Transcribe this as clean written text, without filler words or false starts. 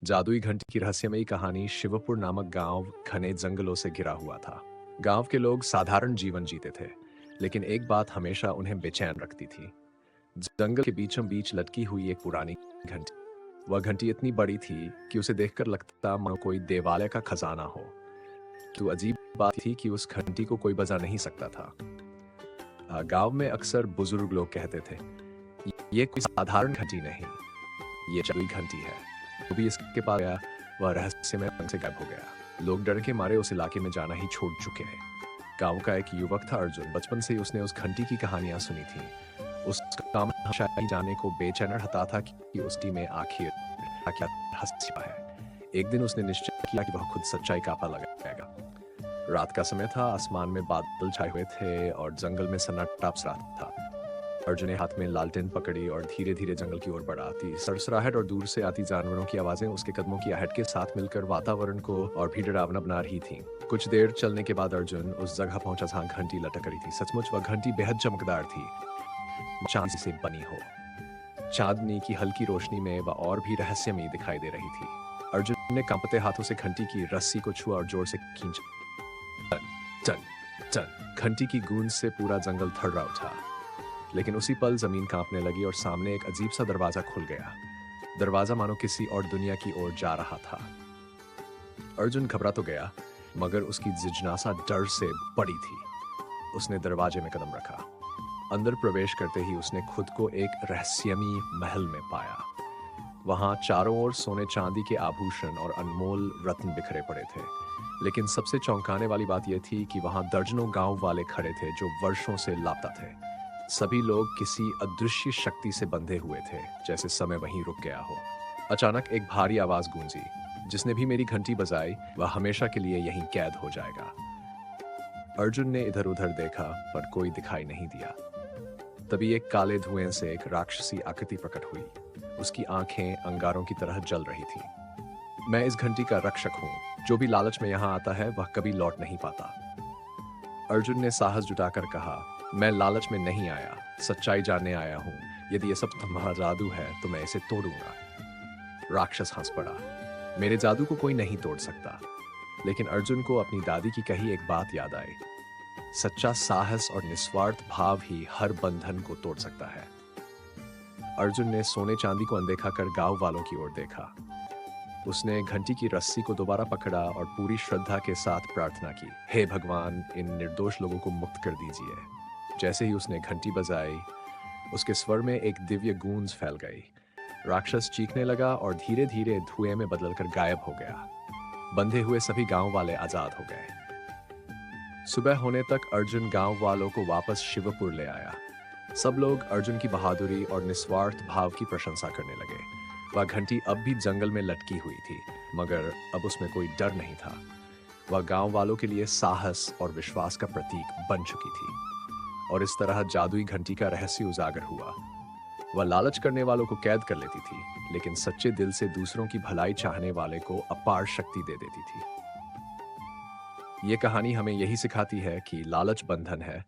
जादुई घंटी की रहस्यमयी कहानी शिवपुर नामक गांव घने जंगलों से घिरा हुआ था। गांव के लोग साधारण जीवन जीते थे, लेकिन एक बात हमेशा उन्हें बेचैन रखती थी। जंगल के बीचों बीच लटकी हुई एक पुरानी घंटी। वह घंटी इतनी बड़ी थी कि उसे देखकर लगता मानो कोई देवालय का खजाना हो। तो अजीब बात थी कि उस घंटी को कोई बजा नहीं सकता था। गांव में अक्सर बुजुर्ग लोग कहते थे, ये कोई साधारण घंटी नहीं, ये जादुई घंटी है। वो भी इसके पास गया, वह रहस्यमय रंग से गायब हो गया। लोग डर के मारे उस इलाके में जाना ही छोड़ चुके हैं। गांव का एक युवक था अर्जुन। बचपन से ही उसने उस घंटी की कहानियां सुनी थी। उसका काम हमेशा ही जाने को बेचैन रहता था कि उसकी में आखिर क्या रहस्य छिपा है। एक दिन उसने निश्चय किया कि वह खुद सच्चाई का पता लगाएगा। रात का समय था, आसमान में बादल छाए हुए थे और जंगल में सन्नाटा पसरा था। अर्जुन ने हाथ में लालटेन पकड़ी और धीरे धीरे जंगल की ओर बढ़ा। थी सरसराहट और दूर से आती जानवरों की आवाजें उसके कदमों की आहट के साथ मिलकर वातावरण को और भी डरावना बना रही थी। कुछ देर चलने के बाद अर्जुन उस जगह पहुंचा जहां घंटी लटक रही थी। सचमुच वह घंटी बेहद चमकदार थी, चांदी से बनी हो। चांदनी की हल्की रोशनी में वह और भी रहस्यमयी दिखाई दे रही थी। अर्जुन ने कांपते हाथों से घंटी की रस्सी को छुआ और जोर से खींचा। चल चल, घंटी की गूंज से पूरा जंगल थर्रा उठा। लेकिन उसी पल जमीन कांपने लगी और सामने एक अजीब सा दरवाजा खुल गया। दरवाजा मानो किसी और दुनिया की ओर जा रहा था। अर्जुन घबरा तो गया, मगर उसकी जिज्ञासा डर से बड़ी थी। उसने दरवाजे में कदम रखा। अंदर प्रवेश करते ही उसने खुद को एक रहस्यमयी महल में पाया। वहां चारों ओर सोने चांदी के आभूषण और अनमोल रत्न बिखरे पड़े थे। लेकिन सबसे चौंकाने वाली बात यह थी कि वहां दर्जनों गांव वाले खड़े थे जो वर्षों से लापता थे। सभी लोग किसी अदृश्य शक्ति से बंधे हुए थे, जैसे समय वहीं रुक गया हो। अचानक एक भारी आवाज गूंजी, जिसने भी मेरी घंटी बजाई वह हमेशा के लिए यहीं कैद हो जाएगा। अर्जुन ने इधर उधर देखा, पर कोई दिखाई नहीं दिया। तभी एक काले धुएं से एक राक्षसी आकृति प्रकट हुई। उसकी आंखें अंगारों की तरह जल रही थी। मैं इस घंटी का रक्षक हूँ। जो भी लालच में यहाँ आता है वह कभी लौट नहीं पाता। अर्जुन ने साहस जुटाकर कहा, मैं लालच में नहीं आया, सच्चाई जानने आया हूँ। यदि ये सब तुम्हारा जादू है तो मैं इसे तोड़ूंगा। राक्षस हंस पड़ा। मेरे जादू को कोई नहीं तोड़ सकता। लेकिन अर्जुन को अपनी दादी की कही एक बात याद आई। सच्चा साहस और निस्वार्थ भाव ही हर बंधन को तोड़ सकता है। अर्जुन ने सोने चांदी को अनदेखा कर गांव वालों की ओर देखा। उसने घंटी की रस्सी को दोबारा पकड़ा और पूरी श्रद्धा के साथ प्रार्थना की, हे भगवान, इन निर्दोष लोगों को मुक्त कर दीजिए। जैसे ही उसने घंटी बजाई, उसके स्वर में एक दिव्य गूंज फैल गई। राक्षस चीखने लगा और धीरे धीरे धुएं में बदलकर गायब हो गया। बंधे हुए सभी गांव वाले आजाद हो गए। सुबह होने तक अर्जुन गांव वालों को वापस शिवपुर ले आया। सब लोग अर्जुन की बहादुरी और निस्वार्थ भाव की प्रशंसा करने लगे। वह घंटी अब भी जंगल में लटकी हुई थी, मगर अब उसमें कोई डर नहीं था। वह गांव वालों के लिए साहस और विश्वास का प्रतीक बन चुकी थी। और इस तरह जादुई घंटी का रहस्य उजागर हुआ। वह लालच करने वालों को कैद कर लेती थी, लेकिन सच्चे दिल से दूसरों की भलाई चाहने वाले को अपार शक्ति दे देती थी। ये कहानी हमें यही सिखाती है कि लालच बंधन है,